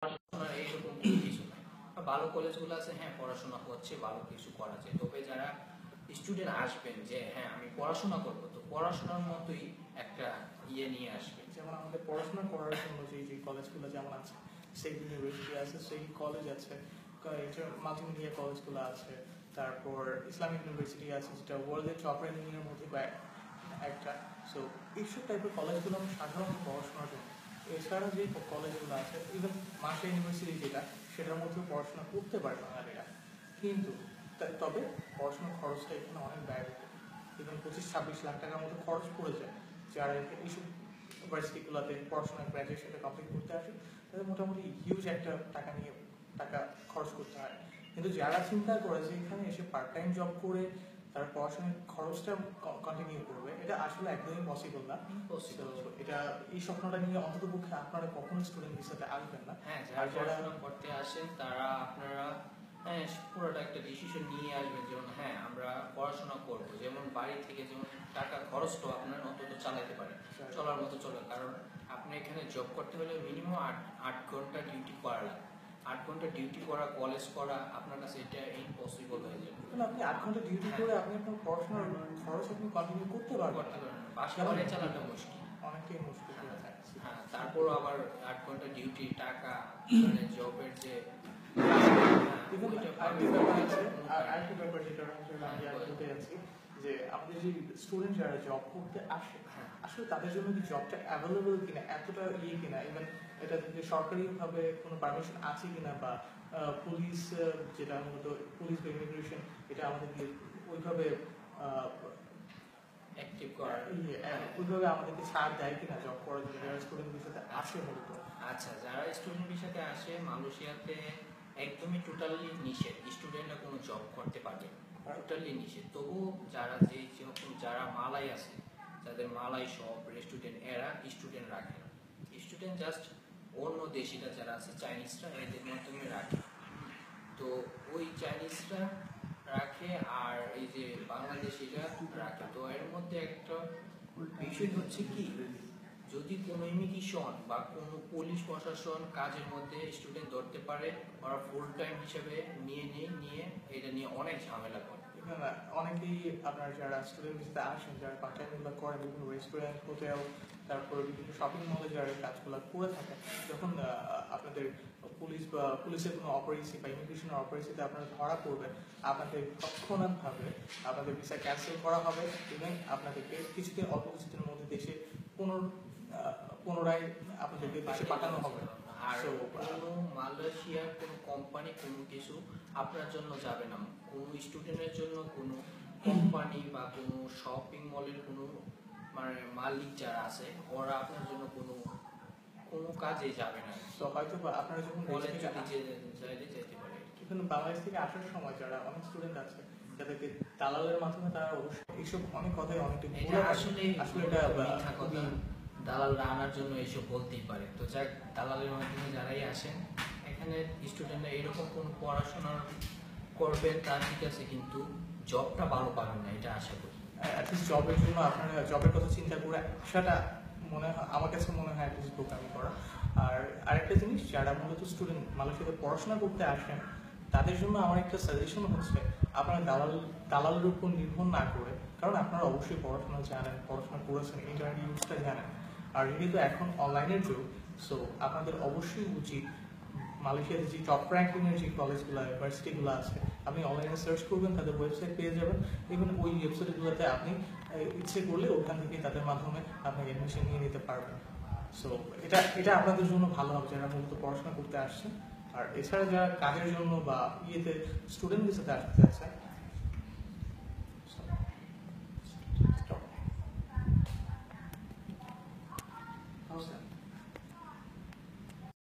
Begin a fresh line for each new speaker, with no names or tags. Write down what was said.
পড়াশোনার এইরকম কোনো কিছু নাই। ভালো কলেজগুলো আছে, হ্যাঁ পড়াশোনা হচ্ছে, ভালো কিছু করা যায়। তবে যারা স্টুডেন্ট আসবেন যে হ্যাঁ আমি পড়াশোনা করবো, তো পড়াশোনার মতোই একটা নিয়ে আসবেন।
যেমন আমাদের পড়াশোনা করার জন্য যে কলেজগুলো যেমন আছে, স্টেট ইউনিভার্সিটি আছে, স্টেট কলেজ আছে, মাল্টিমিডিয়া কলেজগুলো আছে, তারপর ইসলামিক ইউনিভার্সিটি আছে যেটা ওয়ার্ল্ডের টপ র্যাঙ্কিংয়ের মধ্যে একটা। সো এইসব টাইপের কলেজগুলো আমরা সাধারণত পড়াশোনার জন্য। এছাড়া যে কলেজগুলো আছে, ইভেন মার্শাল ইউনিভার্সিটি যেটা, সেটার মধ্যেও পড়াশোনা করতে পারে বাঙালিরা। কিন্তু তবে পড়াশোনার খরচটা এখানে অনেক ব্যয়বহুল। ইভেন 25-26 লাখ টাকার মতো খরচ পড়ে যায়। যারা এইসব ইউনিভার্সিটিগুলোতে পড়াশোনা গ্র্যাজুয়েশনটা কমপ্লিট করতে আসে, তাদের মোটামুটি হিউজ একটা টাকা খরচ করতে হয়। কিন্তু যারা চিন্তা করে যে এখানে এসে পার্ট টাইম জব করে তার পড়াশোনার খরচটা কন্টিনিউ করবে, এটা আসলে একদমই পসিবল না। এটা এই স্বপ্নটা নিয়ে অন্তত পক্ষে আপনারা কখনো স্টুডেন্ট ভিসাতে আসবেন না।
হ্যাঁ, যারা পড়াশোনা করতে আসেন তারা আপনারা পুরোটা একটা ডিসিশন নিয়ে আসবেন, যেমন হ্যাঁ আমরা পড়াশোনা করব, যেমন বাড়ি থেকে যেমন টাকা খরচটা আপনার অন্তত চালাতে পারে, চলার মতো চলে। কারণ আপনি এখানে জব করতে হলে মিনিমাম 8 ঘন্টা ডিউটি করা লাগে। 8 ঘন্টা ডিউটি করা, কলেজ করা আপনার কাছে এটা ইম্পসিবল হয়ে যাবে।
আপনি 8 ঘন্টা ডিউটি করে আপনি আপনার পড়াশোনার খরচ আপনি কন্টিনিউ করতে পারবেন না।
পাশাপাশি চালাটা মুশকিল,
অনেকটাই মুশকিল হয়ে যায়।
হ্যাঁ, তারপর আবার 8 ঘন্টা ডিউটি, টাকা, মানে জবের যে
যে আমাদের যে স্টুডেন্ট যারা জব করতে আসে, আসলে তাদের জন্য কি জবটা অ্যাভেলেবল কিনা, এতটা কিনা, ইভেন এটা থেকে সরকারিভাবে কোনো পারমিশন আছে কিনা, বা পুলিশ যেটা মূলত পুলিশ বা ইমিগ্রেশন এটা আমাদেরকে ওইভাবে
অ্যাক্টিভ করা,
ওইভাবে আমাদেরকে ছাড় দেয় কিনা জব করার জন্য যারা স্টুডেন্ট ভিসাতে আসে মূলত।
আচ্ছা, যারা স্টুডেন্ট ভিসাতে আসে মালয়েশিয়াতে একদমই টোটালি নিষেধ, স্টুডেন্টরা কোনো জব করতে পারবে টোটালি নিষেধ। তবু যারা মালাই আছে, যাদের মালাই সব রেস্টুডেন্ট, এরা স্টুডেন্ট রাখে না। স্টুডেন্ট জাস্ট অন্য দেশিরা যারা আছে, চাইনিজরা, এদের মাধ্যমে রাখে। তো ওই চাইনিজরা রাখে আর এই যে বাংলাদেশিরা রাখে। তো এর মধ্যে একটা বিষয় হচ্ছে কি, যদি কোনো ইমিগ্রেশন বা কোনো পুলিশ প্রশাসন কাজের মধ্যে স্টুডেন্ট ধরতে পারে, ওরা ফুল টাইম হিসেবে নিয়ে এটা নিয়ে অনেক ঝামেলা করে।
অনেকেই আপনার যারা স্টুডেন্ট ভিসাতে আসেন, যারা পার্ট টাইম গুলো করেন, বিভিন্ন রেস্টুরেন্ট, হোটেল, তারপরে বিভিন্ন শপিং মলে যারা কাজগুলো করে থাকেন, যখন আপনাদের পুলিশের কোনো অপারেশন বা ইমিগ্রেশনের অপারেশনে আপনারা ধরা পড়বেন, আপনাদের তৎক্ষণাৎভাবে আপনাদের ভিসা ক্যান্সেল করা হবে এবং আপনাদেরকে অল্প কিছুদিনের মধ্যে দেশে পুনরায় আপনাদেরকে দেশে পাঠানো হবে।
আর কোনো মালয়েশিয়ার কোনো কোম্পানি কোনো কিছু আপনার জন্য যাবে না, কোনো স্টুডেন্টের জন্য কোনো কোম্পানি বা কোনো শপিং মলের কোনো মানে মালিক যারা আছে, ওরা আপনার জন্য কোনো কাজে যাবে না।
তো হয়তো আপনারা যখন
কলেজ যেতে পারে,
কিন্তু বাংলাদেশ থেকে আসার সময় যারা অনেক স্টুডেন্ট আছে, যাদেরকে দালালের মাধ্যমে তারা অবশ্যই এইসব অনেক কথাই অনেকটা
আসলে এটা মিথ্যা কথা। দালালরা আনার জন্য এইসব বলতেই পারে। তো যাক, দালালের মাধ্যমে যারাই আসেন এখানে স্টুডেন্টরা এরকম কোনো পড়াশোনা করবেন তা ঠিক আছে, কিন্তু জবটা ভালো পাবেন না, এটা আশা করি।
অ্যাটলিস্ট জবের জন্য আপনারা জবের কথা চিন্তা করে সেটা আমার কাছে মনে হয় অ্যাটলিস্ট বোকামি করা। আর আরেকটা জিনিস, যারা মূলত স্টুডেন্ট মালয়েশিয়াতে পড়াশোনা করতে আসেন, তাদের জন্য আমার একটা সাজেশন হচ্ছে আপনারা দালালের উপর নির্ভর না করে, কারণ আপনারা অবশ্যই পড়াশোনা জানেন, পড়াশোনা করেছেন, ইন্টারনেট ইউজটা জানেন, আর যেহেতু এখন অনলাইনের যুগ, সো আপনাদের অবশ্যই উচিত মালয়েশিয়াতে যে টপ র্যাঙ্কিংয়ের যে কলেজগুলো, ইউনিভার্সিটিগুলো আছে, আপনি অনলাইনে সার্চ করবেন, তাদের ওয়েবসাইট পেয়ে যাবেন। ইভেন ওই ওয়েবসাইটগুলোতে আপনি ইচ্ছে করলে ওখান থেকে তাদের মাধ্যমে আপনি অ্যাডমিশন নিয়ে নিতে পারবেন। সো এটা আপনাদের জন্য ভালো হবে যারা মূলত পড়াশোনা করতে আসছেন। আর এছাড়া যারা কাজের জন্য বা স্টুডেন্ট ভিসাতে আসতে চাচ্ছে,